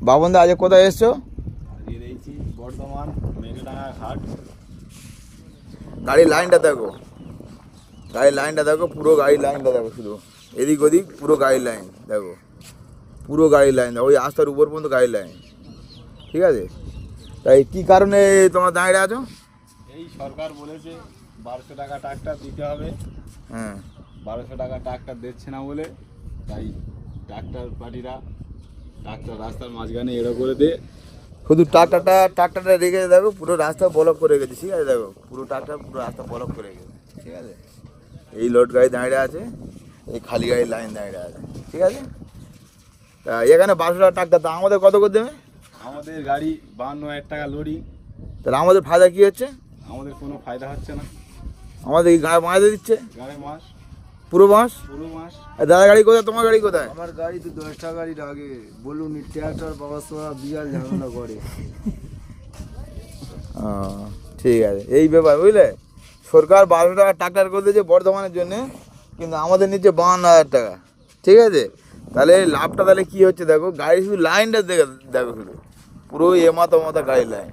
বাবনদা আজ কোথায় এসছো? বর্ধমান মেঘডাঙ্গা ঘাট। গাড়ির লাইনটা দেখো, গাড়ির লাইনটা দেখো, পুরো গাড়ির লাইনটা দেখো, শুধু এদিক ওদিক পুরো গাড়ির লাইন দেখো, পুরো গাড়ির লাইন দেখো, ওই রাস্তার উপর পর্যন্ত গাড়ির লাইন। ঠিক আছে, তাই কী কারণে তোমরা দাঁড়িয়ে আছো? এই সরকার বলেছে 1200 টাকা ট্রাক্টর দিতে হবে। হ্যাঁ, 1200 টাকা ট্রাক্টর দিচ্ছে না বলে তাই ট্রাক্টর পার্টিরা ট্রাক্টর রাস্তার মাঝখানে এড়ো করে দিয়ে শুধু ট্রাক্টরটা রেখে দেখো, পুরো রাস্তা ব্লক করে গেছে। ঠিক আছে, দেখো পুরো ট্রাক্টর পুরো রাস্তা ব্লক করে গেছে। ঠিক আছে, এই লোড গাড়ি দাঁড়িয়ে আছে, এই খালি গাড়ির লাইন দাঁড়িয়ে আছে। ঠিক আছে, তা এখানে 1200 টাকা ট্রাক্টর, তা আমাদের কত করে দেবে? আমাদের গাড়ি 52,000 টাকা লোডিং। তাহলে আমাদের ফায়দা কী হচ্ছে? আমাদের কোনো ফায়দা হচ্ছে না। আমাদের এই গাড়ি মাঝে দিচ্ছে গাড়ি মাস পুরো মাস। পুরো মাস। আর দাদা গাড়ি কোথায়, তোমার গাড়ি কোথায়? আমার গাড়ি তো 10টা গাড়ির আগে বলুন, ট্র্যাক্টর বাবা সোয়া বিয়াল ঝামেলা করে। ঠিক আছে, এই ব্যাপার বুঝলে, সরকার 1200 টাকা ট্রাক্টর করে দিয়েছে বর্ধমানের জন্যে, কিন্তু আমাদের নিচ্ছে 52,000 টাকা। ঠিক আছে, তাহলে লাভটা তাহলে কী হচ্ছে দেখো, গাড়ি শুধু লাইনটা দেখো, শুধু পুরো এমাথা গাড়ির লাইন।